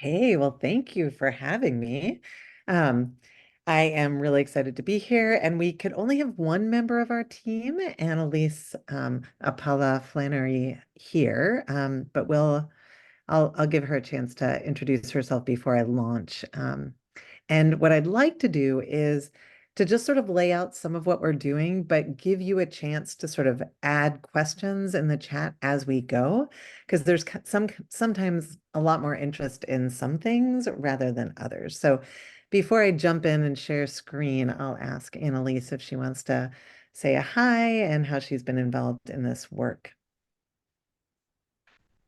Hey, well, thank you for having me. Um, I am really excited to be here, and we could only have one member of our team, Annalise Apala Flannery here, but I'll give her a chance to introduce herself before I launch. And what I'd like to do is to just sort of lay out some of what we're doing, but give you a chance to sort of add questions in the chat as we go, because there's sometimes a lot more interest in some things rather than others. So before I jump in and share screen, I'll ask Annalise if she wants to say a hi and how she's been involved in this work.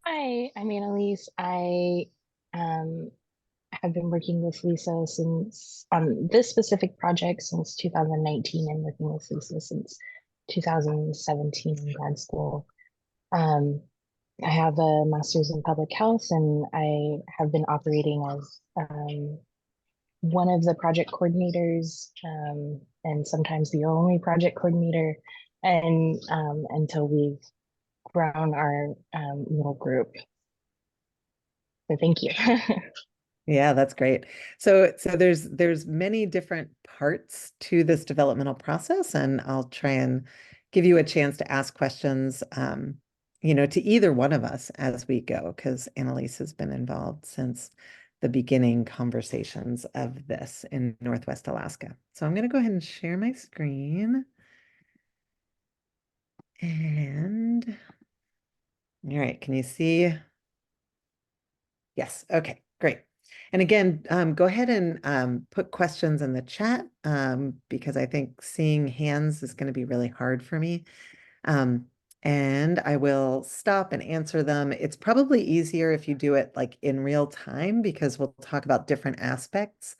Hi, I'm Annalise. I um, have been working with Lisa since on this specific project since 2019 and working with Lisa since 2017 in grad school. Um, I have a master's in public health and I have been operating as one of the project coordinators and sometimes the only project coordinator and until we've grown our little group. So thank you. Yeah, that's great. So there's many different parts to this developmental process, and I'll try and give you a chance to ask questions, to either one of us as we go, because Annalise has been involved since the beginning conversations of this in Northwest Alaska. So I'm going to go ahead and share my screen. And all right, can you see? Yes. Okay, great. And again, go ahead and put questions in the chat because I think seeing hands is going to be really hard for me. Um, and I will stop and answer them. It's probably easier if you do it like in real time because we'll talk about different aspects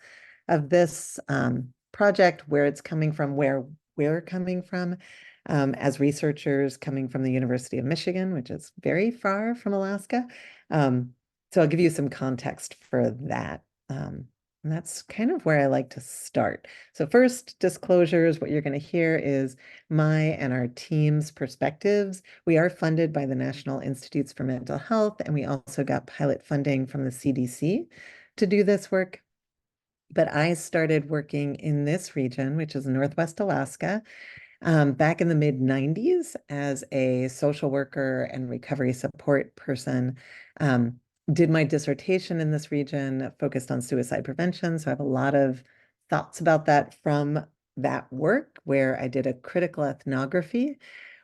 of this project, where it's coming from, where we're coming from as researchers coming from the University of Michigan, which is very far from Alaska. So I'll give you some context for that. And that's kind of where I like to start. So first, disclosures, what you're going to hear is my and our team's perspectives. We are funded by the National Institutes for Mental Health, and we also got pilot funding from the CDC to do this work. But I started working in this region, which is Northwest Alaska, back in the mid 90s as a social worker and recovery support person. Did my dissertation in this region, focused on suicide prevention. So I have a lot of thoughts about that from that work, where I did a critical ethnography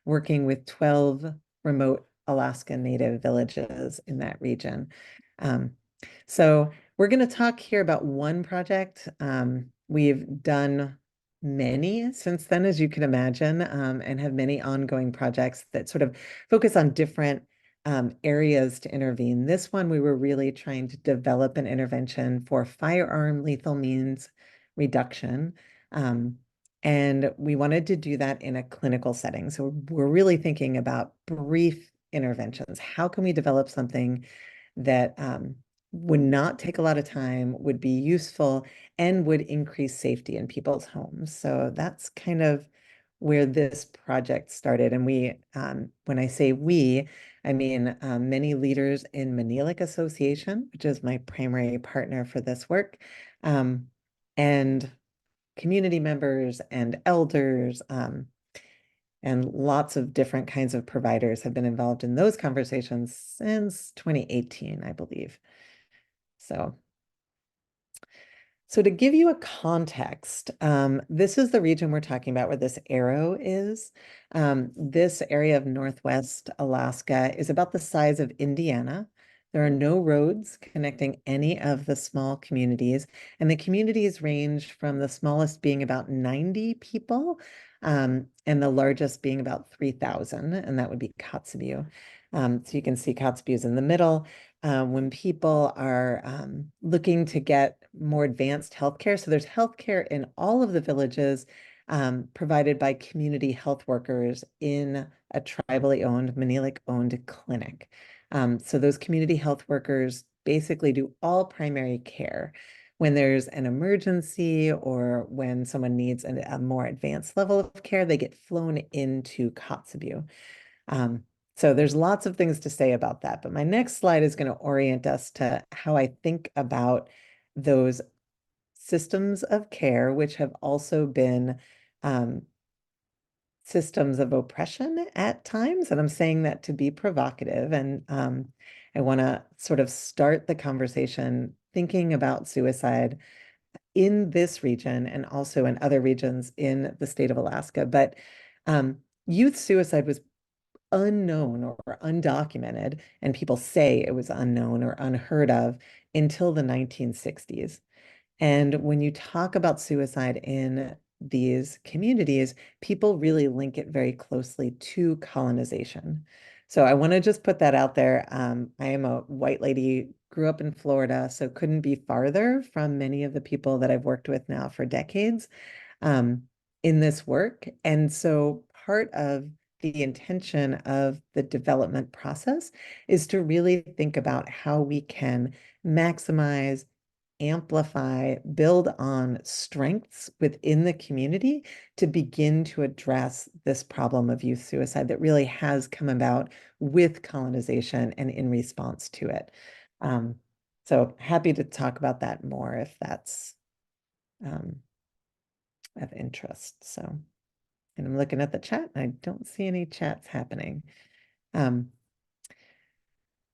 working with 12 remote Alaska Native villages in that region. So we're going to talk here about one project. We've done many since then, as you can imagine, and have many ongoing projects that sort of focus on different areas to intervene. This one, we were really trying to develop an intervention for firearm lethal means reduction. And we wanted to do that in a clinical setting. So we're really thinking about brief interventions. How can we develop something that would not take a lot of time, would be useful, and would increase safety in people's homes? So that's kind of where this project started. And when I say we, I mean many leaders in Manilic Association, which is my primary partner for this work, and community members and elders, and lots of different kinds of providers have been involved in those conversations since 2018, I believe. So to give you a context, this is the region we're talking about where this arrow is. This area of Northwest Alaska is about the size of Indiana. There are no roads connecting any of the small communities, and the communities range from the smallest being about 90 people, and the largest being about 3,000, and that would be Kotzebue. So you can see Kotzebue is in the middle. When people are looking to get more advanced healthcare. So there's healthcare in all of the villages provided by community health workers in a tribally owned, Manilic owned clinic. So those community health workers basically do all primary care. When there's an emergency or when someone needs a more advanced level of care, they get flown into Kotzebue. So there's lots of things to say about that, but my next slide is going to orient us to how I think about those systems of care, which have also been systems of oppression at times. And I'm saying that to be provocative. And I want to sort of start the conversation thinking about suicide in this region and also in other regions in the state of Alaska. But youth suicide was unknown or undocumented, and people say it was unknown or unheard of until the 1960s. And when you talk about suicide in these communities, people really link it very closely to colonization. So I want to just put that out there. I am a white lady, grew up in Florida, so couldn't be farther from many of the people that I've worked with now for decades um, in this work. And so part of the intention of the development process is to really think about how we can maximize, amplify, build on strengths within the community to begin to address this problem of youth suicide that really has come about with colonization and in response to it. Um, so happy to talk about that more if that's um, of interest. So, and I'm looking at the chat, and I don't see any chats happening. Um,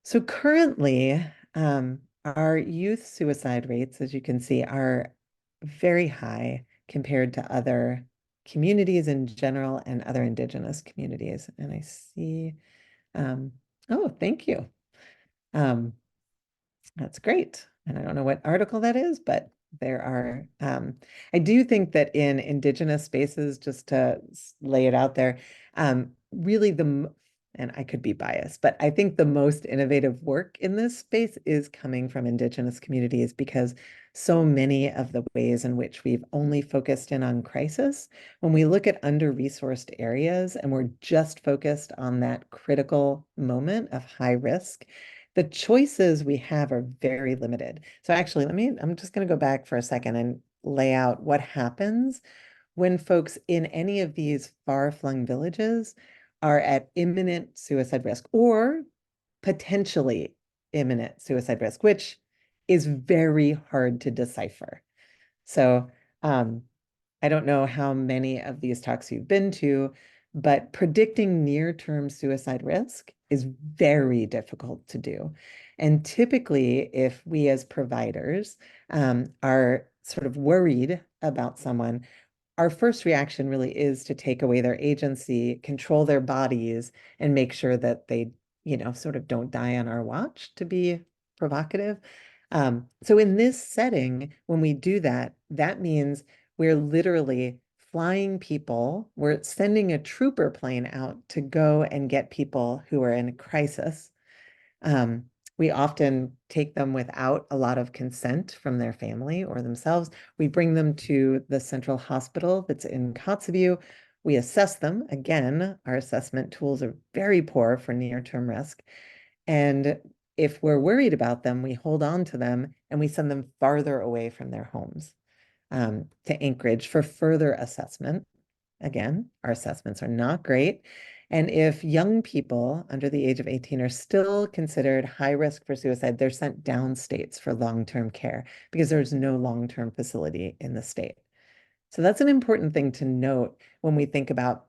so currently, our youth suicide rates, as you can see, are very high compared to other communities in general and other Indigenous communities. And I see, oh, thank you. Um, That's great. And I don't know what article that is, but there are, I do think that in Indigenous spaces, just to lay it out there, really and I could be biased, but I think the most innovative work in this space is coming from Indigenous communities because so many of the ways in which we've only focused in on crisis, when we look at under-resourced areas and we're just focused on that critical moment of high risk, the choices we have are very limited. So actually, I'm just going to go back for a second and lay out what happens when folks in any of these far-flung villages are at imminent suicide risk or potentially imminent suicide risk, which is very hard to decipher. So um, I don't know how many of these talks you've been to, but predicting near-term suicide risk is very difficult to do. And typically, if we as providers are sort of worried about someone, our first reaction really is to take away their agency, control their bodies, and make sure that they, sort of don't die on our watch, to be provocative. So in this setting, when we do that, that means we're literally flying people, we're sending a trooper plane out to go and get people who are in crisis. Um, we often take them without a lot of consent from their family or themselves. We bring them to the central hospital that's in Kotzebue. We assess them. Again, our assessment tools are very poor for near-term risk. And if we're worried about them, we hold on to them and we send them farther away from their homes to Anchorage for further assessment. Again, our assessments are not great. And if young people under the age of 18 are still considered high risk for suicide, they're sent downstates for long-term care because there's no long-term facility in the state. So that's an important thing to note when we think about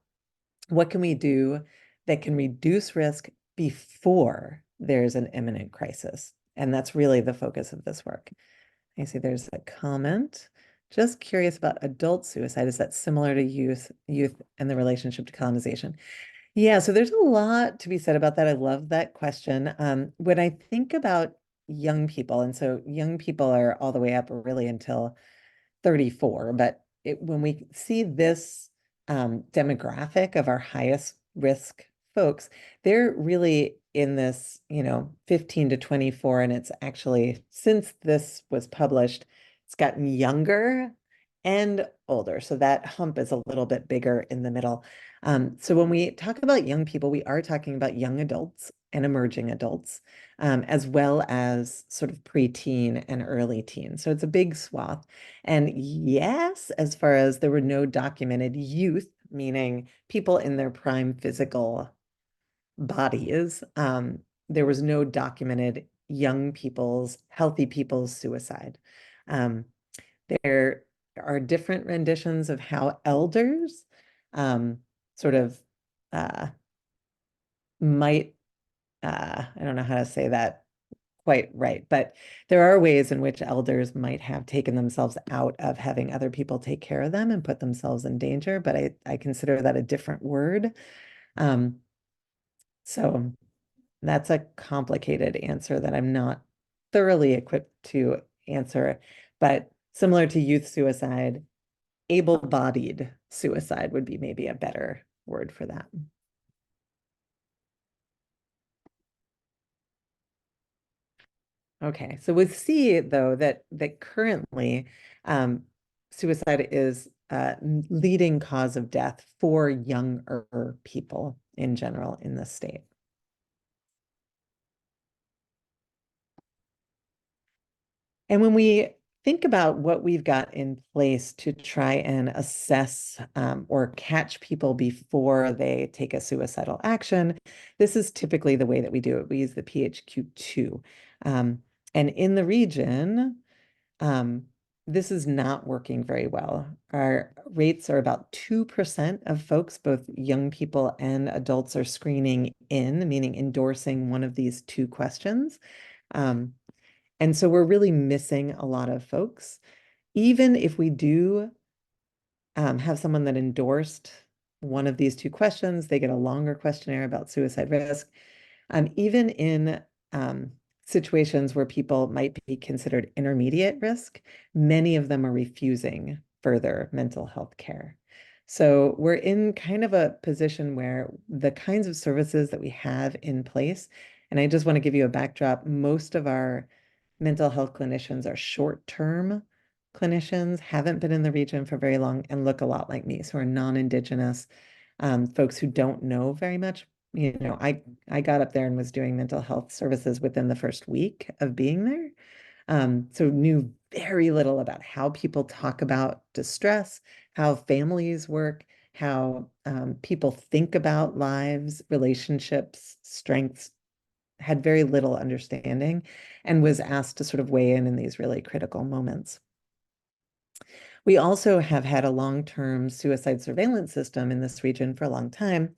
what can we do that can reduce risk before there's an imminent crisis. And that's really the focus of this work. I see there's a comment. Just curious about adult suicide. Is that similar to youth and the relationship to colonization? Yeah, so there's a lot to be said about that. I love that question. When I think about young people, and so young people are all the way up really until 34, but when we see this demographic of our highest risk folks, they're really in this, 15 to 24, and it's actually, since this was published, it's gotten younger and older. So that hump is a little bit bigger in the middle. So when we talk about young people, we are talking about young adults and emerging adults, as well as sort of preteen and early teen. So it's a big swath. And yes, as far as there were no documented youth, meaning people in their prime physical bodies, there was no documented young people's, healthy people's suicide. Um, there are different renditions of how elders sort of uh, might, I don't know how to say that quite right, but there are ways in which elders might have taken themselves out of having other people take care of them and put themselves in danger, but I consider that a different word. Um, so that's a complicated answer that I'm not thoroughly equipped to answer, but similar to youth suicide, able-bodied suicide would be maybe a better word for that. Okay, so we see though that currently suicide is a leading cause of death for younger people in general in the state. And when we think about what we've got in place to try and assess or catch people before they take a suicidal action, this is typically the way that we do it. We use the PHQ-2. And in the region, um, this is not working very well. Our rates are about 2% of folks, both young people and adults, are screening in, meaning endorsing one of these two questions. Um, and so we're really missing a lot of folks. Even if we do have someone that endorsed one of these two questions, they get a longer questionnaire about suicide risk. Even in situations where people might be considered intermediate risk, many of them are refusing further mental health care. So we're in kind of a position where the kinds of services that we have in place, and I just want to give you a backdrop, most of our mental health clinicians are short-term clinicians, haven't been in the region for very long, and look a lot like me, so are non-Indigenous folks who don't know very much. You know, I got up there and was doing mental health services within the first week of being there. So knew very little about how people talk about distress, how families work, how people think about lives, relationships, strengths, had very little understanding and was asked to sort of weigh in these really critical moments. We also have had a long-term suicide surveillance system in this region for a long time.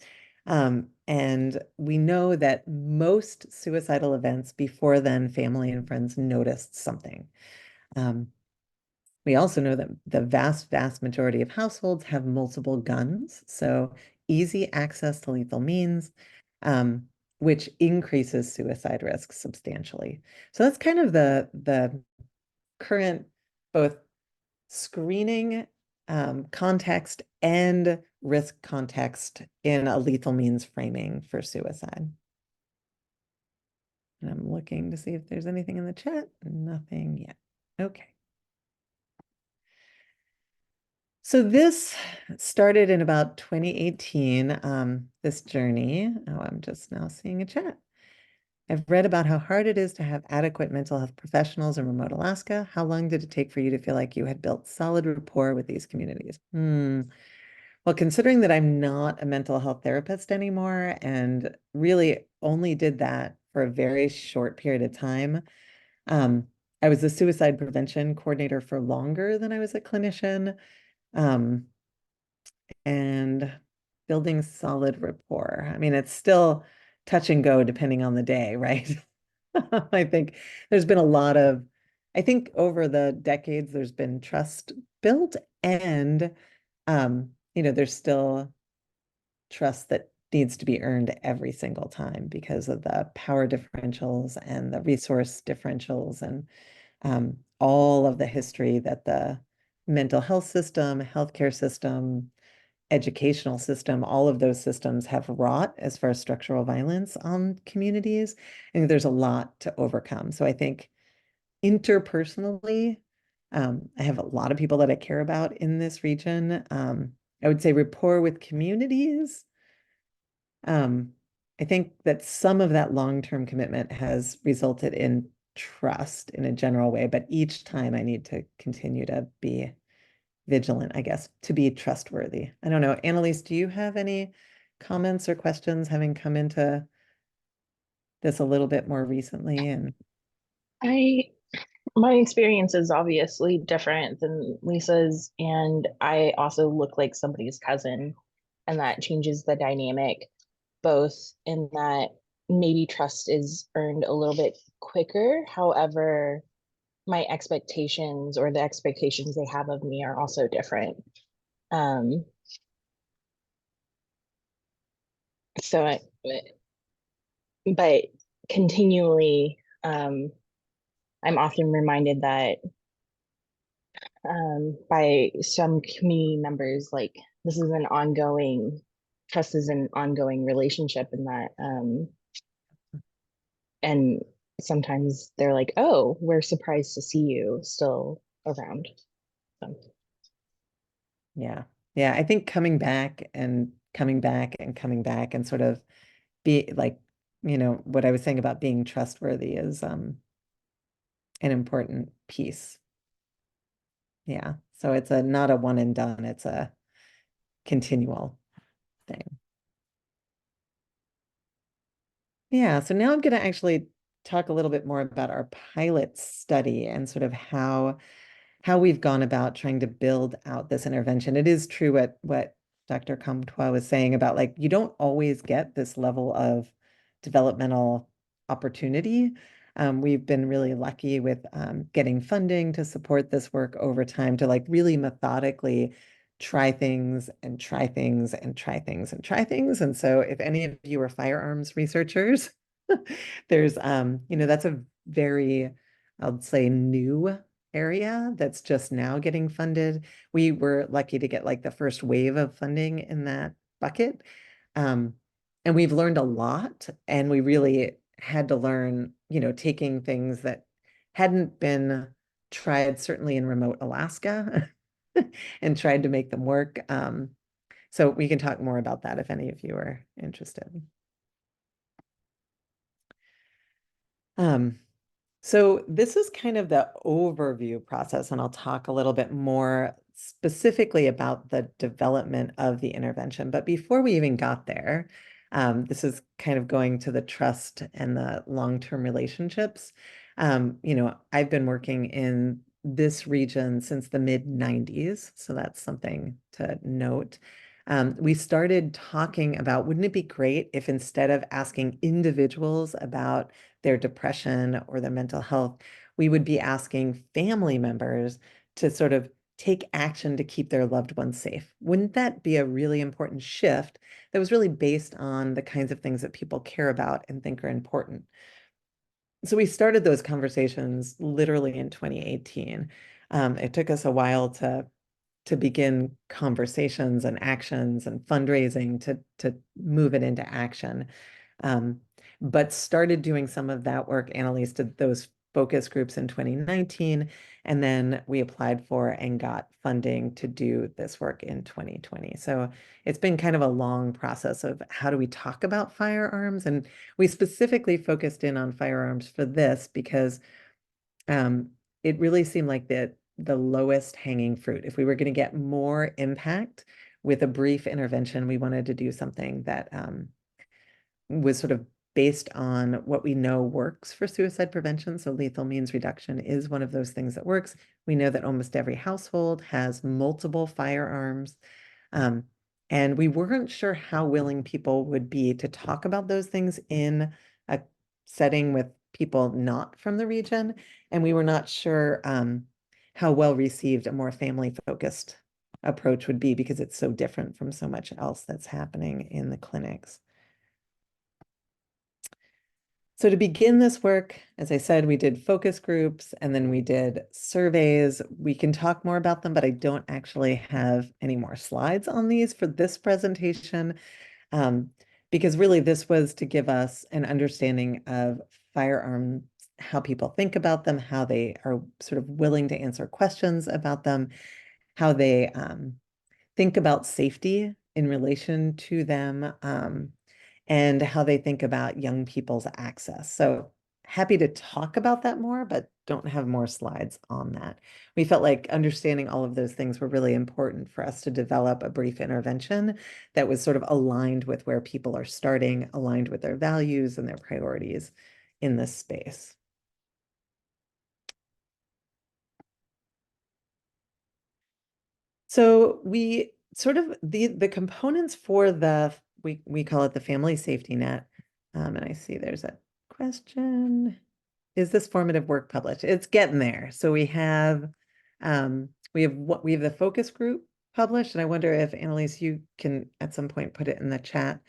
And we know that most suicidal events before then, family and friends noticed something. We also know that the vast, vast majority of households have multiple guns, so easy access to lethal means, which increases suicide risk substantially. So that's kind of the current both screening context and risk context in a lethal means framing for suicide. And I'm looking to see if there's anything in the chat. Nothing yet. Okay. So this started in about 2018, this journey. Oh, I'm just now seeing a chat. I've read about how hard it is to have adequate mental health professionals in remote Alaska. How long did it take for you to feel like you had built solid rapport with these communities? Well, considering that I'm not a mental health therapist anymore and really only did that for a very short period of time, um, I was a suicide prevention coordinator for longer than I was a clinician, and building solid rapport. I mean, it's still touch and go depending on the day, right? I think there's been a lot of, I think over the decades, there's been trust built and, there's still trust that needs to be earned every single time because of the power differentials and the resource differentials and all of the history that the mental health system, healthcare system, educational system, all of those systems have wrought as far as structural violence on communities. And there's a lot to overcome. So I think interpersonally, I have a lot of people that I care about in this region. I would say rapport with communities. I think that some of that long-term commitment has resulted in trust in a general way, but each time I need to continue to be vigilant, I guess, to be trustworthy. I don't know. Annalise, do you have any comments or questions having come into this a little bit more recently? And I my experience is obviously different than Lisa's, and I also look like somebody's cousin, and that changes the dynamic, both in that maybe trust is earned a little bit quicker. However, my expectations or the expectations they have of me are also different. Um, so, I, but continually, I'm often reminded that by some community members, like this is an ongoing trust is an ongoing relationship, and that and sometimes they're like, oh, we're surprised to see you still around. So yeah, yeah, I think coming back and coming back and coming back and sort of be like, what I was saying about being trustworthy is an important piece. Yeah. So it's a not a one and done, it's a continual thing. Yeah, so now I'm going to actually talk a little bit more about our pilot study and sort of how we've gone about trying to build out this intervention. It is true what Dr. Comtois was saying about like you don't always get this level of developmental opportunity. We've been really lucky with getting funding to support this work over time to like really methodically try things and try things and try things and try things. And so if any of you are firearms researchers, there's that's a very, I'll say, new area that's just now getting funded. We were lucky to get like the first wave of funding in that bucket. Um, and we've learned a lot, and we really had to learn, taking things that hadn't been tried, certainly in remote Alaska, and tried to make them work. So we can talk more about that if any of you are interested. Um, so this is kind of the overview process, and I'll talk a little bit more specifically about the development of the intervention. But before we even got there, this is kind of going to the trust and the long-term relationships. I've been working in this region since the mid 90s, so that's something to note. We started talking about, wouldn't it be great if instead of asking individuals about their depression or their mental health, we would be asking family members to sort of take action to keep their loved ones safe. Wouldn't that be a really important shift that was really based on the kinds of things that people care about and think are important? So we started those conversations literally in 2018. It took us a while to begin conversations and actions and fundraising to move it into action. Um, but started doing some of that work. Annalise did those focus groups in 2019, and then we applied for and got funding to do this work in 2020. So it's been kind of a long process of how do we talk about firearms? And we specifically focused in on firearms for this because um, it really seemed like the lowest hanging fruit. If we were going to get more impact with a brief intervention, we wanted to do something that was sort of based on what we know works for suicide prevention. So lethal means reduction is one of those things that works. We know that almost every household has multiple firearms. Um, and we weren't sure how willing people would be to talk about those things in a setting with people not from the region. And we were not sure how well received a more family focused approach would be because it's so different from so much else that's happening in the clinics. So to begin this work, as I said, we did focus groups and then we did surveys. We can talk more about them, but I don't actually have any more slides on these for this presentation, because really this was to give us an understanding of firearms, how people think about them, how they are sort of willing to answer questions about them, how they think about safety in relation to them, and how they think about young people's access. So happy to talk about that more, but don't have more slides on that. We felt like understanding all of those things were really important for us to develop a brief intervention that was sort of aligned with where people are starting, aligned with their values and their priorities in this space. So we sort of the components for we call it the family safety net. And I see there's a question. Is this formative work published? It's getting there. So we have the focus group published, and I wonder if Annalise, you can at some point put it in the chat.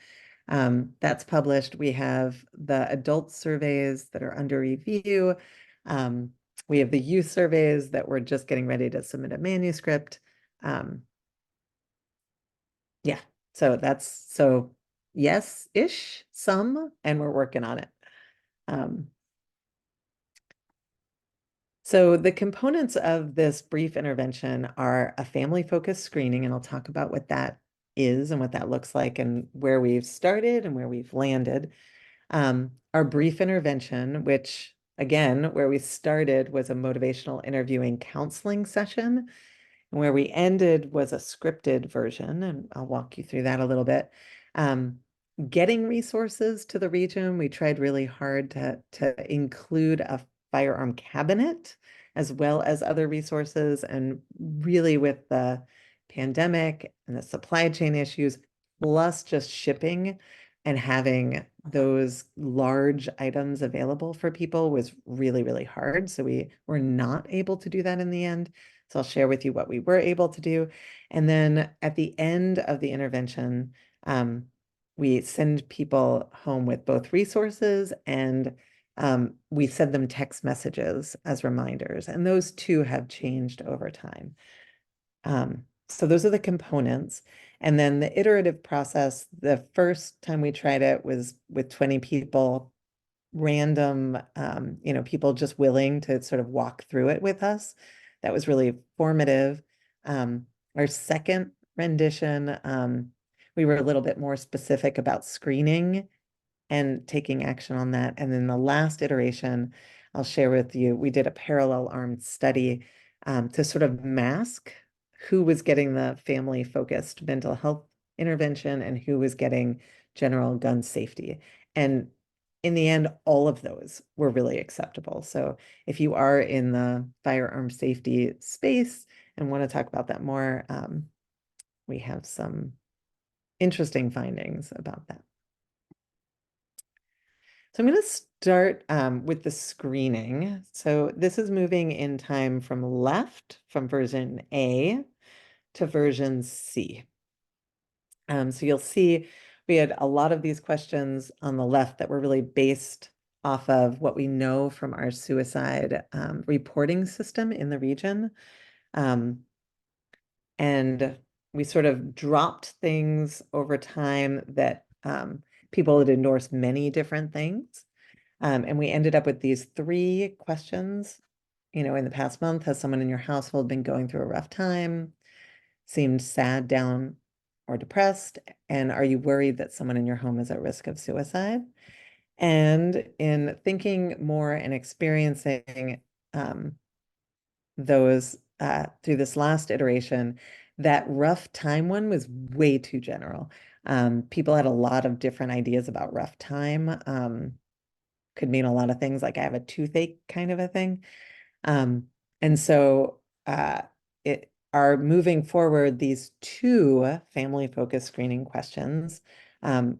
That's published. We have the adult surveys that are under review. We have the youth surveys that we're just getting ready to submit a manuscript. Yeah, so yes-ish, some, and we're working on it. So the components of this brief intervention are a family-focused screening, and I'll talk about what that is and what that looks like and where we've started and where we've landed. Our brief intervention, which again, where we started was a motivational interviewing counseling session. And where we ended was a scripted version, and I'll walk you through that a little bit. Getting resources to the region, we tried really hard to include a firearm cabinet as well as other resources. And really with the pandemic and the supply chain issues, plus just shipping and having those large items available for people was really, really hard. So we were not able to do that in the end. So I'll share with you what we were able to do. And then at the end of the intervention, we send people home with both resources and we send them text messages as reminders. And those two have changed over time. So those are the components. And then the iterative process, the first time we tried it was with 20 people, random, people just willing to sort of walk through it with us. That was really formative. Our second rendition, we were a little bit more specific about screening and taking action on that. And then the last iteration, I'll share with you, we did a parallel armed study to sort of mask who was getting the family focused mental health intervention and who was getting general gun safety. And in the end, all of those were really acceptable. So if you are in the firearm safety space and want to talk about that more, we have some interesting findings about that. So I'm going to start with the screening. So this is moving in time from left, from version A to version C. So you'll see we had a lot of these questions on the left that were really based off of what we know from our suicide reporting system in the region. And we sort of dropped things over time that people had endorsed many different things. And we ended up with these 3 questions. In the past month, has someone in your household been going through a rough time, seemed sad, down, or depressed? And are you worried that someone in your home is at risk of suicide? And in thinking more and experiencing those through this last iteration, that rough time one was way too general. People had a lot of different ideas about rough time. Could mean a lot of things, like I have a toothache kind of a thing. And so it are moving forward, these 2 family-focused screening questions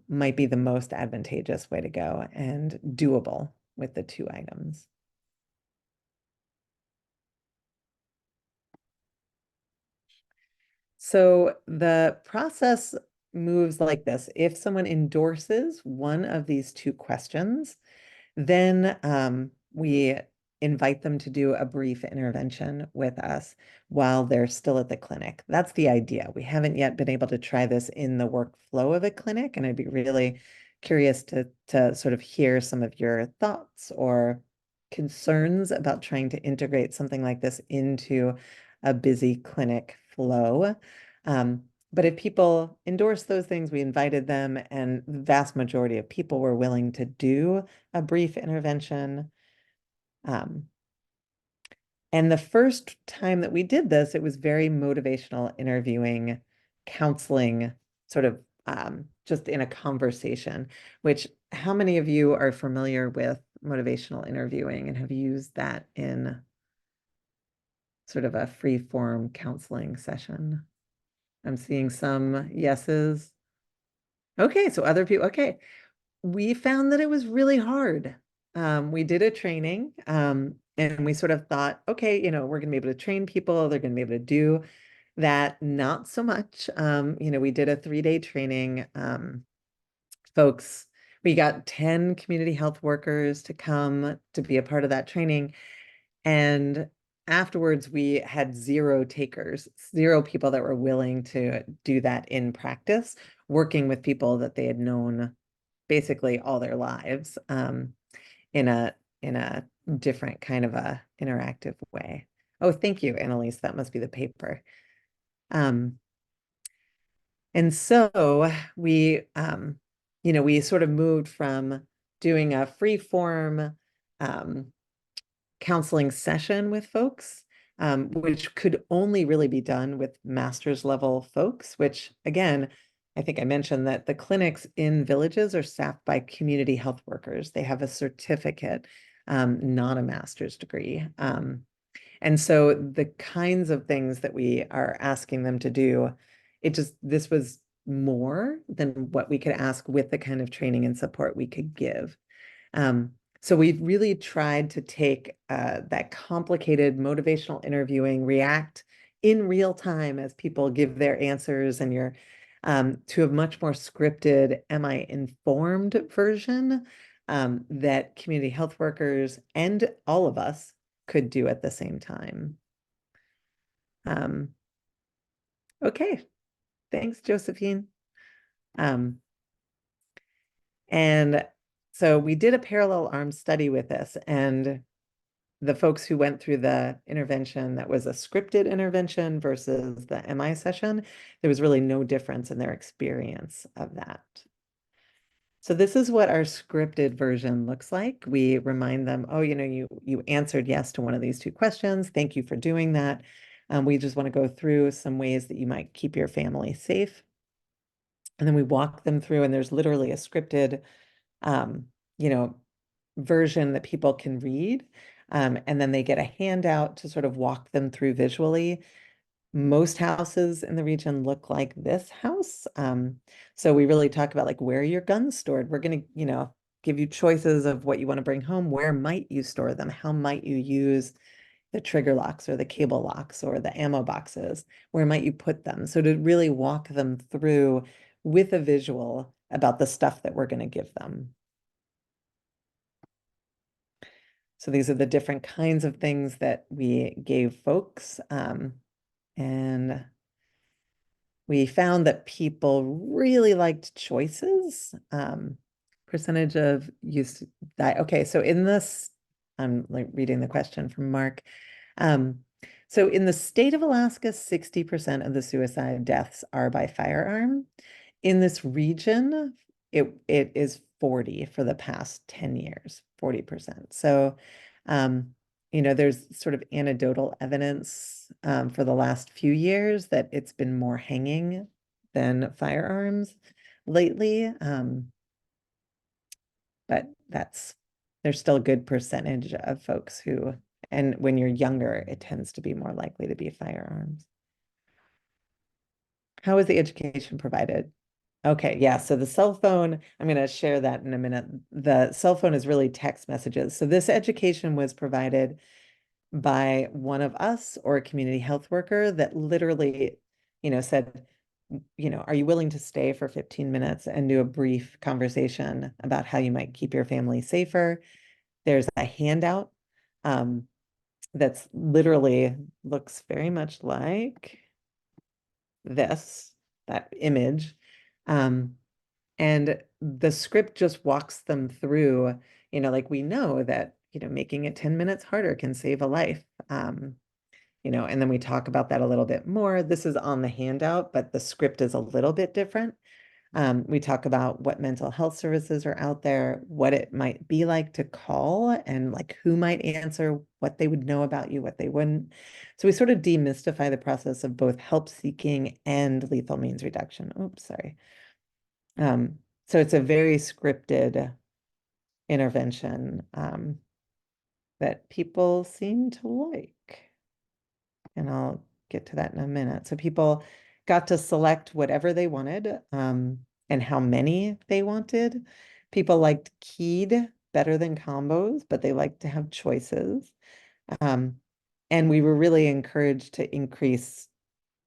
might be the most advantageous way to go and doable with the 2 items. So the process moves like this. If someone endorses one of these 2 questions, then we invite them to do a brief intervention with us while they're still at the clinic. That's the idea. We haven't yet been able to try this in the workflow of a clinic, and I'd be really curious to sort of hear some of your thoughts or concerns about trying to integrate something like this into a busy clinic flow. But if people endorsed those things, we invited them, and the vast majority of people were willing to do a brief intervention. Um, and the first time that we did this, it was very motivational interviewing, counseling, sort of just in a conversation, which how many of you are familiar with motivational interviewing and have used that in sort of a free form counseling session? I'm seeing some yeses. Okay, so other people, okay. We found that it was really hard. We did a training, and we sort of thought, okay, we're going to be able to train people. They're going to be able to do that. Not so much. We did a 3-day training. Folks, we got 10 community health workers to come to be a part of that training. And afterwards, we had 0 takers, 0 people that were willing to do that in practice, working with people that they had known basically all their lives, in a different kind of a interactive way. Oh, thank you, Annalise. That must be the paper. And so we sort of moved from doing a free form counseling session with folks, which could only really be done with master's level folks, which again, I think I mentioned that the clinics in villages are staffed by community health workers. They have a certificate, not a master's degree. And so the kinds of things that we are asking them to do, this was more than what we could ask with the kind of training and support we could give. So we've really tried to take that complicated motivational interviewing, react in real time as people give their answers, and you're to a much more scripted, am I informed version that community health workers and all of us could do at the same time. Okay, thanks, Josephine. Um, and so we did a parallel arms study with this, and the folks who went through the intervention that was a scripted intervention versus the MI session, there was really no difference in their experience of that. So this is what our scripted version looks like. We remind them, oh, you answered yes to one of these 2 questions. Thank you for doing that. We just want to go through some ways that you might keep your family safe. And then we walk them through, and there's literally a scripted, you know, version that people can read. And then they get a handout to sort of walk them through visually. Most houses in the region look like this house. So we really talk about like, where are your guns stored? We're going to, give you choices of what you want to bring home. Where might you store them? How might you use the trigger locks or the cable locks or the ammo boxes? Where might you put them? So to really walk them through with a visual about the stuff that we're going to give them. So these are the different kinds of things that we gave folks. And we found that people really liked choices. Percentage of use die. Okay, so in this, I'm like reading the question from Mark. So in the state of Alaska, 60% of the suicide deaths are by firearm. In this region, it is 40 for the past 10 years, 40%. So there's sort of anecdotal evidence for the last few years that it's been more hanging than firearms lately. But there's still a good percentage of folks who, and when you're younger, it tends to be more likely to be firearms. How is the education provided? Okay, yeah, so the cell phone, I'm going to share that in a minute. The cell phone is really text messages. So this education was provided by one of us or a community health worker that literally, said, are you willing to stay for 15 minutes and do a brief conversation about how you might keep your family safer? There's a handout that's literally looks very much like that image. And the script just walks them through, like we know that, making it 10 minutes harder can save a life. and then we talk about that a little bit more. This is on the handout, but the script is a little bit different. We talk about what mental health services are out there, what it might be like to call, and like who might answer, what they would know about you, what they wouldn't. So we sort of demystify the process of both help seeking and lethal means reduction. Oops, sorry. So it's a very scripted intervention that people seem to like. And I'll get to that in a minute. So people got to select whatever they wanted and how many they wanted. People liked keyed better than combos, but they liked to have choices. Um, and we were really encouraged to increase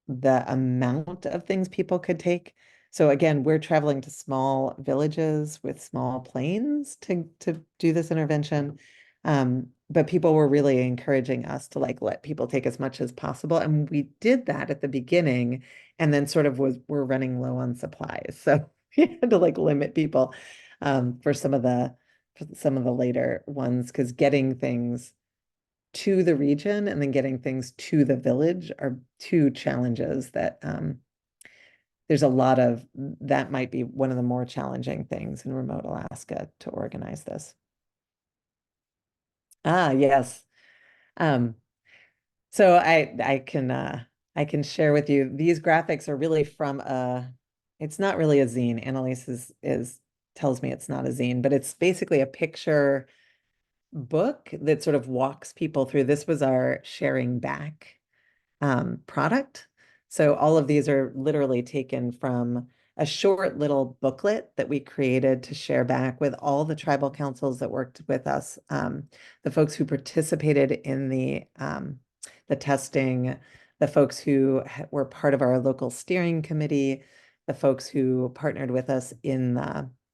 the amount of things people could take. So again, we're traveling to small villages with small planes to do this intervention. But people were really encouraging us to like let people take as much as possible. And we did that at the beginning and then sort of we're running low on supplies. So we had to like limit people for some of the later ones because getting things to the region and then getting things to the village are two challenges that there's a lot of that might be one of the more challenging things in remote Alaska to organize this. Ah, yes. Um, so I can share with you these graphics are really from a it's not really a zine. Annalise is tells me it's not a zine, but it's basically a picture book that sort of walks people through. This was our sharing back product. So all of these are literally taken from a short little booklet that we created to share back with all the tribal councils that worked with us, the folks who participated in the testing, the folks who were part of our local steering committee, the folks who partnered with us in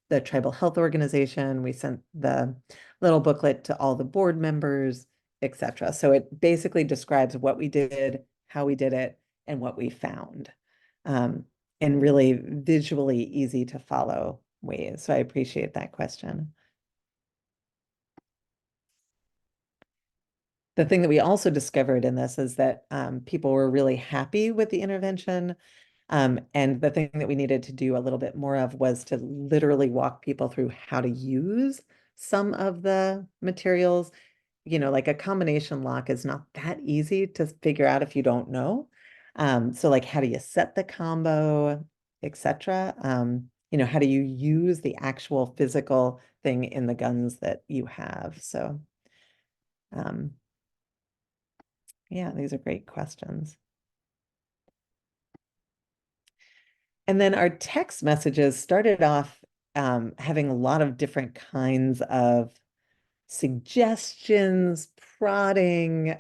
the tribal health organization. We sent the little booklet to all the board members, etc. So it basically describes what we did, how we did it, and what we found, in really visually easy to follow ways. So I appreciate that question. The thing that we also discovered in this is that people were really happy with the intervention. And the thing that we needed to do a little bit more of was to literally walk people through how to use some of the materials. Like a combination lock is not that easy to figure out if you don't know. So like how do you set the combo, etc. How do you use the actual physical thing in the guns that you have? So um, yeah, these are great questions. And then our text messages started off having a lot of different kinds of suggestions, prodding.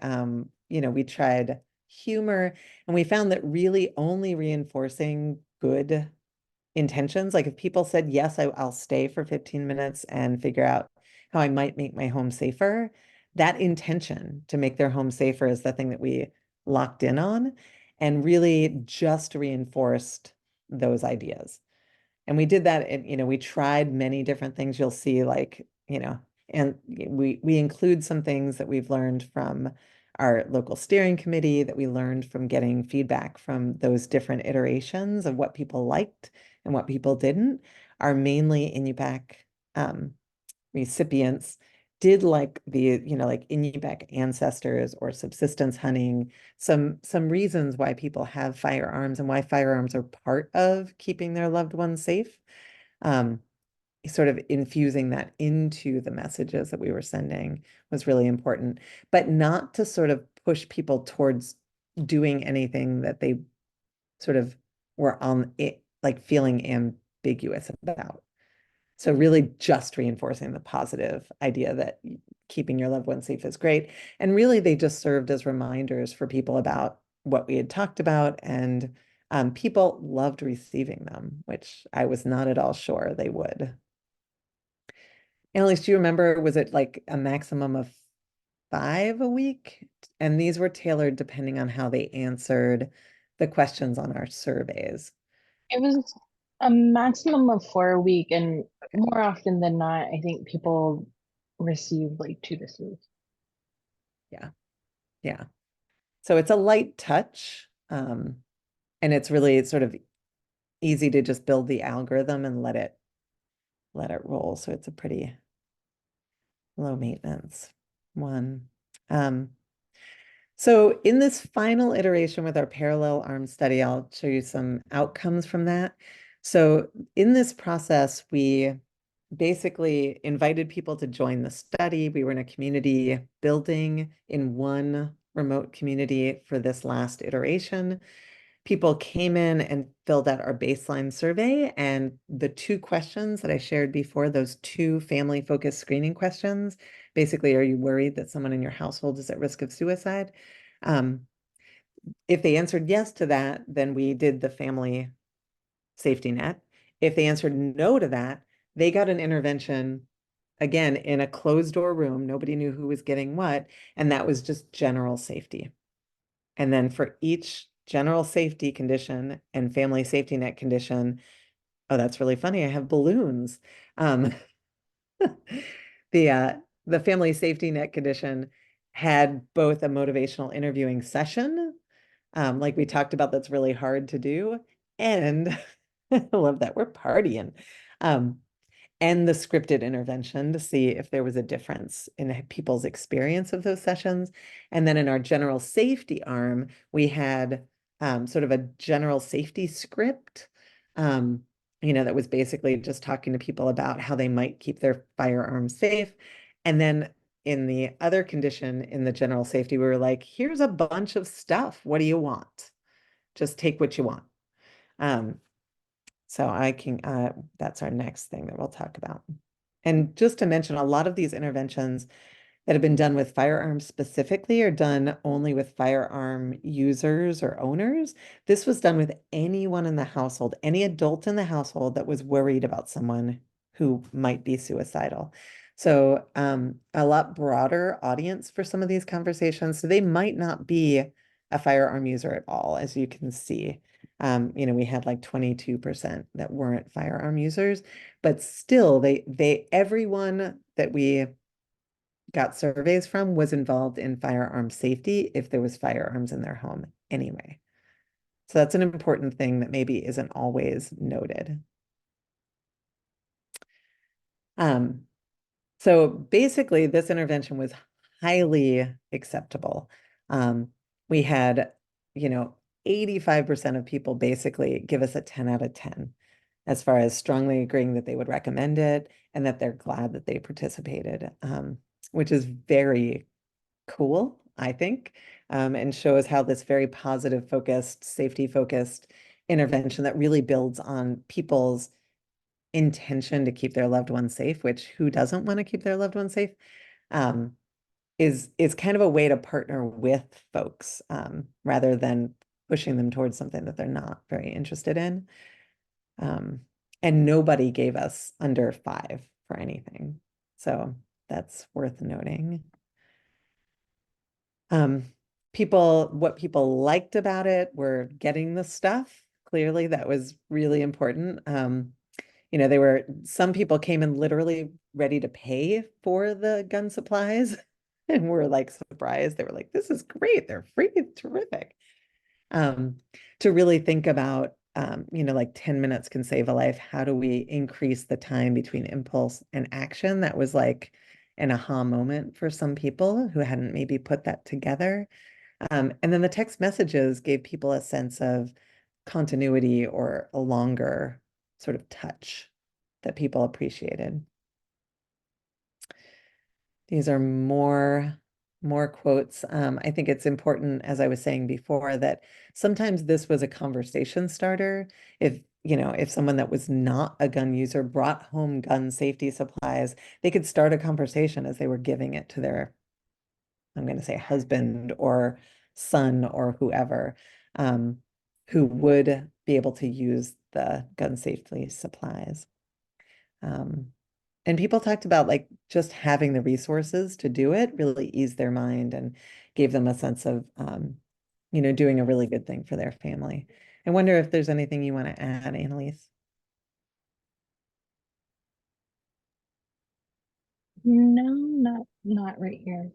We tried humor, and we found that really only reinforcing good intentions, like if people said, yes, I'll stay for 15 minutes and figure out how I might make my home safer, that intention to make their home safer is the thing that we locked in on and really just reinforced those ideas. And we did that, and we tried many different things. You'll see, like, and we include some things that we've learned from our local steering committee, that we learned from getting feedback from those different iterations of what people liked and what people didn't. Our mainly Inupiaq recipients did like like Inupiaq ancestors or subsistence hunting, some reasons why people have firearms and why firearms are part of keeping their loved ones safe. Sort of infusing that into the messages that we were sending was really important, but not to sort of push people towards doing anything that they sort of were on it, like feeling ambiguous about. So really just reinforcing the positive idea that keeping your loved ones safe is great. And really they just served as reminders for people about what we had talked about. And people loved receiving them, which I was not at all sure they would. Annalise, do you remember, was it like a maximum of 5 a week? And these were tailored depending on how they answered the questions on our surveys. It was a maximum of 4 a week, and more often than not, I think people receive like 2 to 3. Yeah, yeah. So it's a light touch, and it's really sort of easy to just build the algorithm and let it roll. So it's a pretty low maintenance one. Um, so in this final iteration with our parallel arm study, I'll show you some outcomes from that. So in this process, we basically invited people to join the study. We were in a community building in one remote community for this last iteration. People came in and filled out our baseline survey, and the two questions that I shared before, those two family-focused screening questions, basically, are you worried that someone in your household is at risk of suicide? Um, if they answered yes to that, then we did the family safety net. If they answered no to that, they got an intervention again in a closed door room. Nobody knew who was getting what, and that was just general safety. And then for each general safety condition and family safety net condition, oh, that's really funny. I have balloons. Um, the uh, the family safety net condition had both a motivational interviewing session, like we talked about, that's really hard to do, and I love that we're partying. Um, and the scripted intervention to see if there was a difference in people's experience of those sessions. And then in our general safety arm, we had sort of a general safety script, um, that was basically just talking to people about how they might keep their firearms safe. And then in the other condition, in the general safety, we were like, here's a bunch of stuff. What do you want? Just take what you want. Um, so that's our next thing that we'll talk about. And just to mention, a lot of these interventions that have been done with firearms specifically are done only with firearm users or owners. This was done with anyone in the household, any adult in the household that was worried about someone who might be suicidal. So a lot broader audience for some of these conversations. So they might not be a firearm user at all, as you can see. We had like 22% that weren't firearm users, but still everyone that we got surveys from was involved in firearm safety if there was firearms in their home anyway. So that's an important thing that maybe isn't always noted. Um, so basically, this intervention was highly acceptable. We had, you know, 85% of people basically give us a 10 out of 10 as far as strongly agreeing that they would recommend it and that they're glad that they participated, which is very cool, I think, and shows how this very positive focused, safety focused intervention that really builds on people's intention to keep their loved ones safe, which who doesn't want to keep their loved ones safe, um, is kind of a way to partner with folks, rather than pushing them towards something that they're not very interested in. Um, and nobody gave us under 5 for anything. So that's worth noting. Um, what people liked about it were getting the stuff. Clearly, that was really important. Some people came in literally ready to pay for the gun supplies and were like surprised. They were like, this is great. They're free. It's terrific. Um, to really think about, like 10 minutes can save a life. How do we increase the time between impulse and action? That was like an aha moment for some people who hadn't maybe put that together. And then the text messages gave people a sense of continuity or a longer sort of touch that people appreciated. These are more quotes. I think it's important, as I was saying before, that sometimes this was a conversation starter. If someone that was not a gun user brought home gun safety supplies, they could start a conversation as they were giving it to their, I'm going to say, husband or son or whoever, who would be able to use the gun safety supplies. Um, and people talked about like just having the resources to do it really eased their mind and gave them a sense of, doing a really good thing for their family. I wonder if there's anything you want to add, Annalise. No, not right here.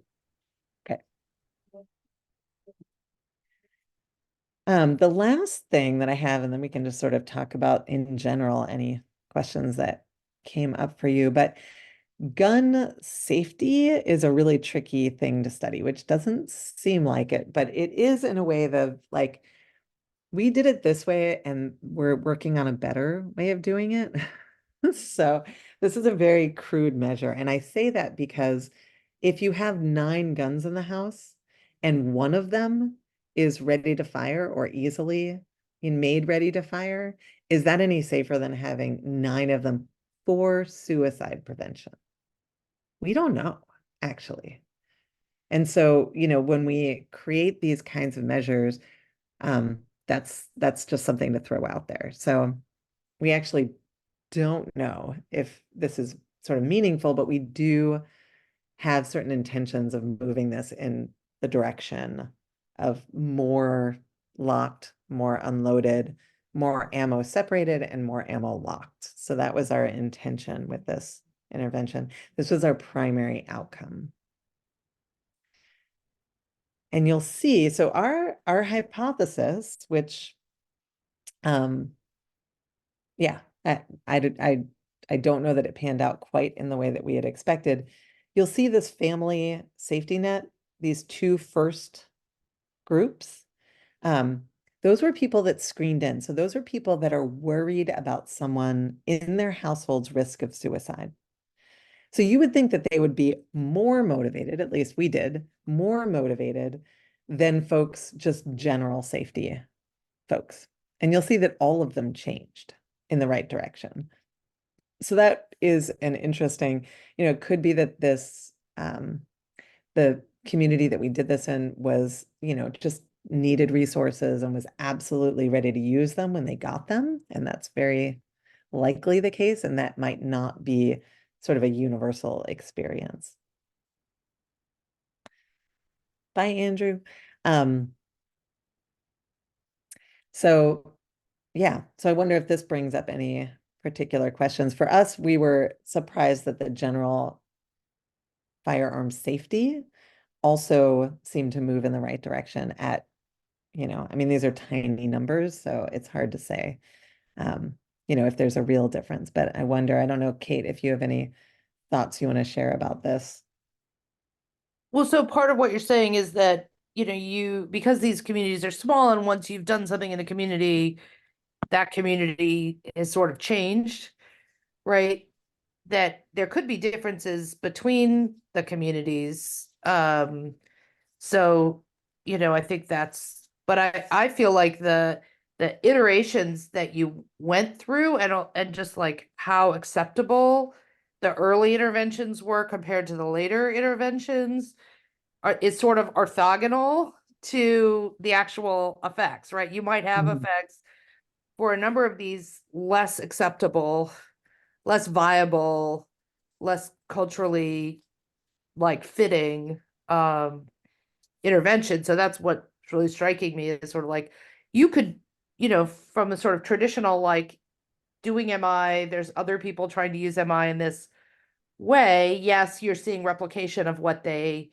Okay. The last thing that I have, and then we can just sort of talk about in general any questions that came up for you, but gun safety is a really tricky thing to study, which doesn't seem like it, but it is in a way that like we did it this way and we're working on a better way of doing it. So this is a very crude measure. And I say that because if you have 9 guns in the house and one of them is ready to fire or easily made ready to fire, is that any safer than having 9 of them for suicide prevention? We don't know, actually. And so, when we create these kinds of measures, that's just something to throw out there. So we actually don't know if this is sort of meaningful, but we do have certain intentions of moving this in the direction of more locked, more unloaded, more ammo separated, and more ammo locked. So that was our intention with this intervention. This was our primary outcome. And you'll see, so our hypothesis, which yeah, I don't know that it panned out quite in the way that we had expected. You'll see this family safety net, these 2 first groups. Um, those were people that screened in. So those are people that are worried about someone in their household's risk of suicide. So you would think that they would be more motivated, at least we did, more motivated than folks, just general safety folks. And you'll see that all of them changed in the right direction. So that is an interesting, it could be that the community that we did this in was, just needed resources and was absolutely ready to use them when they got them. And that's very likely the case. And that might not be sort of a universal experience. Bye, Andrew. Um, so yeah, so I wonder if this brings up any particular questions. For us, we were surprised that the general firearm safety also seemed to move in the right direction at, I mean, these are tiny numbers, so it's hard to say, um, if there's a real difference. But I wonder, I don't know, Kate, if you have any thoughts you want to share about this. Well, so part of what you're saying is that, because these communities are small and once you've done something in a community, that community has sort of changed, right? That there could be differences between the communities. So, I think but I feel like the iterations that you went through and just like how acceptable the early interventions were compared to the later interventions is sort of orthogonal to the actual effects, right? You might have Mhm. effects for a number of these less acceptable, less viable, less culturally like fitting intervention. So that's what's really striking me is sort of like you could, from a sort of traditional like doing MI, there's other people trying to use MI in this way. Yes, you're seeing replication of what they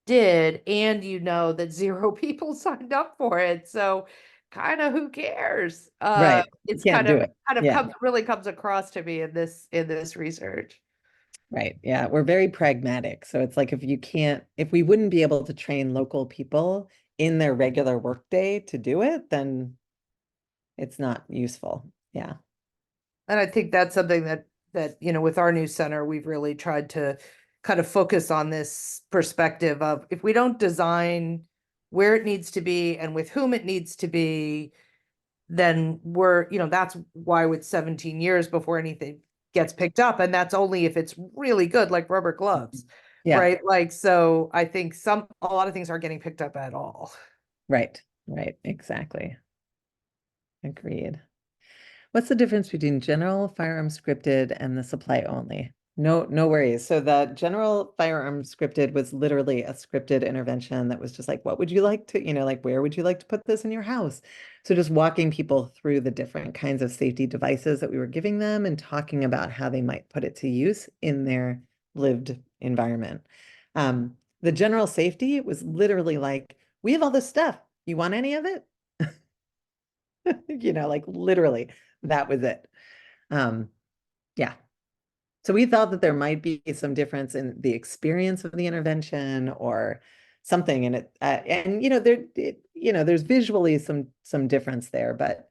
did, and that 0 people signed up for it. So kind of who cares? Right. You It's can't do it. kind of Yeah. comes across to me in this research. Right. Yeah. We're very pragmatic. So it's like if we wouldn't be able to train local people in their regular workday to do it, then it's not useful. Yeah. And I think that's something that with our new center, we've really tried to kind of focus on this perspective of if we don't design where it needs to be and with whom it needs to be, then that's why with 17 years before anything gets picked up, and that's only if it's really good, like rubber gloves, Yeah. right? Like, so I think a lot of things aren't getting picked up at all. Right. Right. Exactly. Agreed. What's the difference between general firearm scripted and the supply only? No, no worries. So the general firearm scripted was literally a scripted intervention that was just like, what would you like to, like, where would you like to put this in your house? So just walking people through the different kinds of safety devices that we were giving them and talking about how they might put it to use in their lived environment. The general safety was literally like, we have all this stuff. You want any of it? Like literally, that was it. Yeah. So we thought that there might be some difference in the experience of the intervention or something in it. And there's visually some difference there, but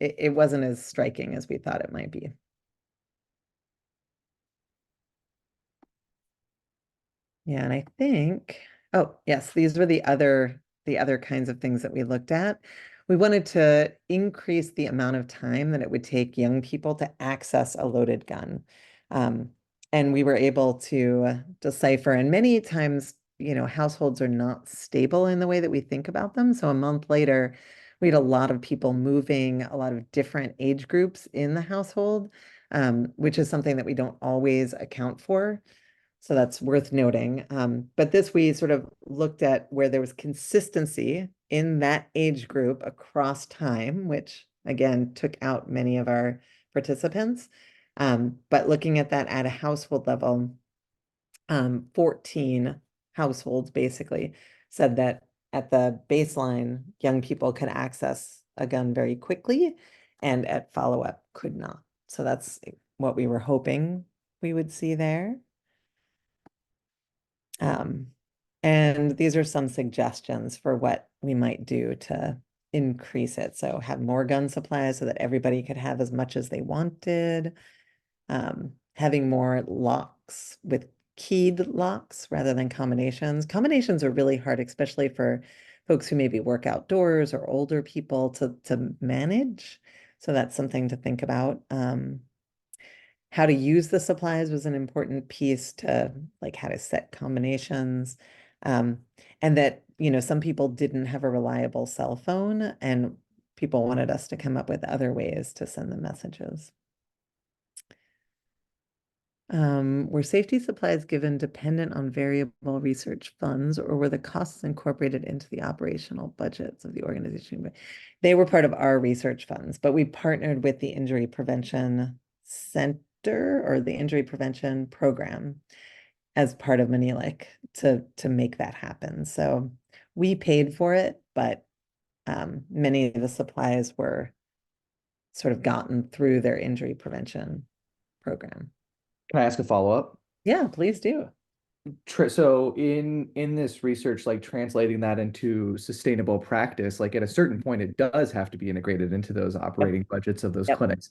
it wasn't as striking as we thought it might be. Yeah, and I think, oh, yes, these were the other kinds of things that we looked at. We wanted to increase the amount of time that it would take young people to access a loaded gun. Um, and we were able to decipher, and many times, households are not stable in the way that we think about them. So a month later, we had a lot of people moving, a lot of different age groups in the household, which is something that we don't always account for. So that's worth noting. But this we sort of looked at where there was consistency in that age group across time, which again took out many of our participants. But looking at that at a household level, 14 households basically said that at the baseline, young people could access a gun very quickly and at follow-up could not. So that's what we were hoping we would see there. And these are some suggestions for what we might do to increase it. So have more gun supplies so that everybody could have as much as they wanted. Having more locks with keyed locks rather than combinations. Combinations are really hard, especially for folks who maybe work outdoors or older people to manage. So that's something to think about. How to use the supplies was an important piece to like how to set combinations. Um, and that, some people didn't have a reliable cell phone and people wanted us to come up with other ways to send them messages. Were safety supplies given dependent on variable research funds, or were the costs incorporated into the operational budgets of the organization? They were part of our research funds, but we partnered with the Injury Prevention Center or the Injury Prevention Program as part of Manilik to make that happen. So we paid for it, but many of the supplies were sort of gotten through their injury prevention program. Can I ask a follow-up? Yeah, please do. So in this research, like translating that into sustainable practice, like at a certain point, it does have to be integrated into those operating budgets of those Yep. clinics.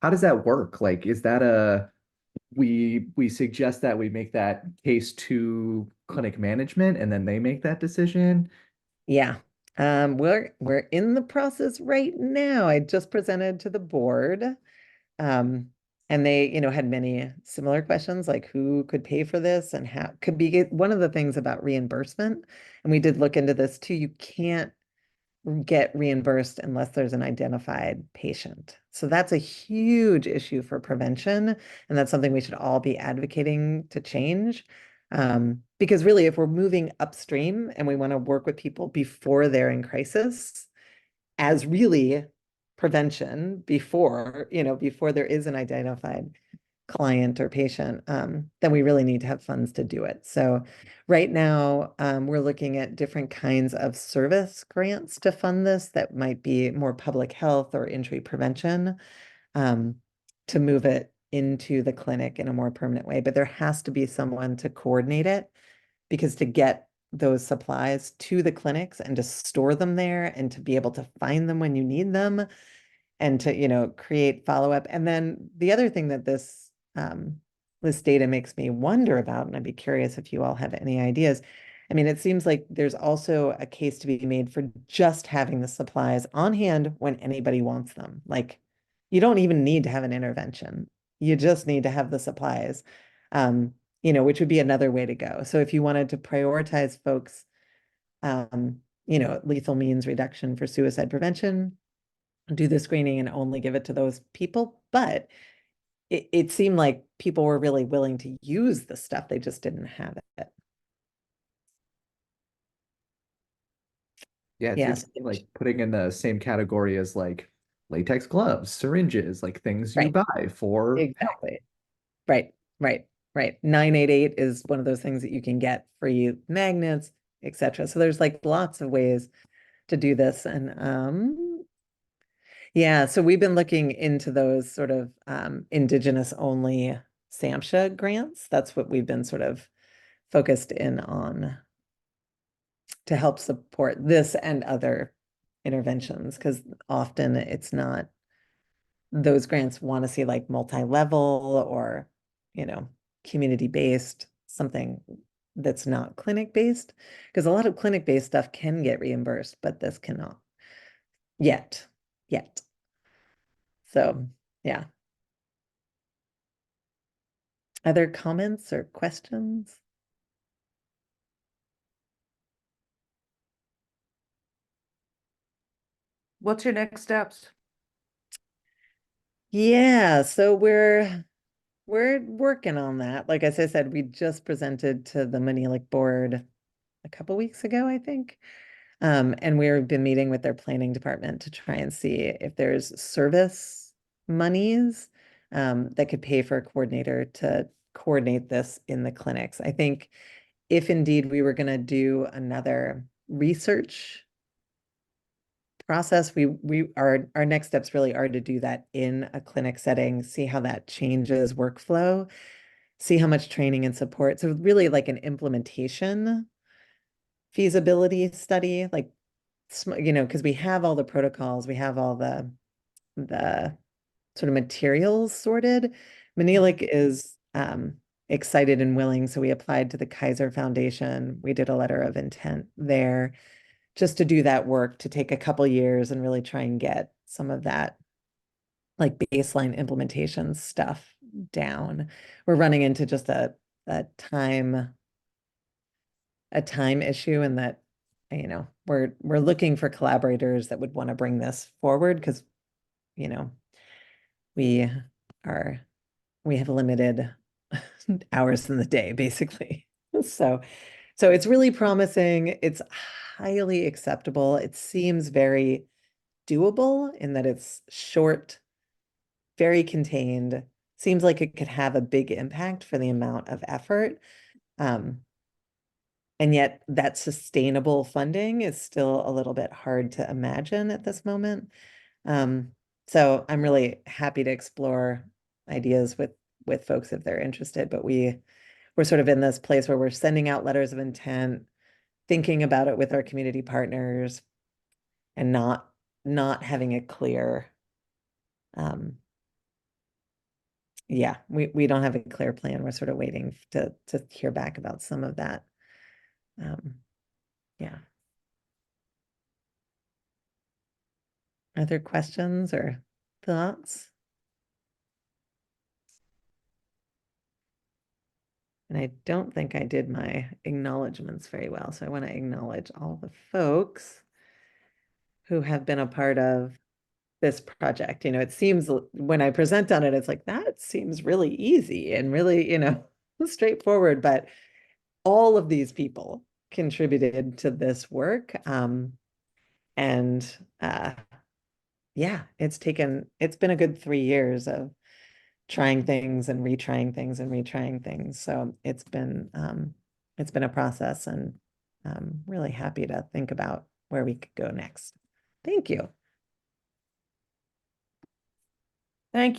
How does that work? Like, is that we suggest that we make that case to clinic management and then they make that decision? Yeah. We're in the process right now. I just presented to the board. And they, had many similar questions like who could pay for this and how could be one of the things about reimbursement. And we did look into this too. You can't get reimbursed unless there's an identified patient. So that's a huge issue for prevention. And that's something we should all be advocating to change. Because really, if we're moving upstream and we want to work with people before they're in crisis, as really prevention before there is an identified client or patient, then we really need to have funds to do it. So right now, we're looking at different kinds of service grants to fund this that might be more public health or injury prevention, to move it into the clinic in a more permanent way. But there has to be someone to coordinate it, because to get those supplies to the clinics and to store them there and to be able to find them when you need them and to, create follow-up. And then the other thing that this data makes me wonder about, and I'd be curious if you all have any ideas. I mean, it seems like there's also a case to be made for just having the supplies on hand when anybody wants them. Like, you don't even need to have an intervention. You just need to have the supplies, which would be another way to go. So if you wanted to prioritize folks, lethal means reduction for suicide prevention, do the screening and only give it to those people. But it seemed like people were really willing to use the stuff, they just didn't have it. Yeah, it Yes. seems like putting in the same category as like latex gloves, syringes, like things you Right. buy for. Exactly. Right. 988 is one of those things that you can get free, magnets, etc. So there's like lots of ways to do this. And yeah, so we've been looking into those sort of indigenous only SAMHSA grants. That's what we've been sort of focused in on to help support this and other interventions, because often it's not, those grants want to see like multi-level or, you know, community-based, something that's not clinic-based, because a lot of clinic-based stuff can get reimbursed, but this cannot yet. So, yeah. Other comments or questions? What's your next steps? Yeah, so we're working on that. Like as I said, we just presented to the Manilic board a couple weeks ago, I think. And we've been meeting with their planning department to try and see if there's service monies that could pay for a coordinator to coordinate this in the clinics. I think if indeed we were going to do another research process, our next steps really are to do that in a clinic setting, see how that changes workflow, see how much training and support. So really like an implementation feasibility study, like, you know, because we have all the protocols, we have all the sort of materials sorted. Manilic is excited and willing, so we applied to the Kaiser Foundation. We did a letter of intent there just to do that work, to take a couple years and really try and get some of that like baseline implementation stuff down. We're running into just a time issue, and that, you know, we're looking for collaborators that would want to bring this forward, because, you know, we have limited hours in the day, basically. So it's really promising. It's highly acceptable. It seems very doable in that it's short, very contained, seems like it could have a big impact for the amount of effort. And yet that sustainable funding is still a little bit hard to imagine at this moment. So I'm really happy to explore ideas with folks if they're interested, but we're sort of in this place where we're sending out letters of intent, thinking about it with our community partners, and not having a clear, yeah, we don't have a clear plan. We're sort of waiting to hear back about some of that. Yeah. Other questions or thoughts? And I don't think I did my acknowledgements very well, so I want to acknowledge all the folks who have been a part of this project. You know, it seems when I present on it, it's like, that seems really easy and really, you know, straightforward, but all of these people contributed to this work. And yeah, it's been a good 3 years of trying things and retrying things and retrying things. So it's been a process, and I'm really happy to think about where we could go next. Thank you.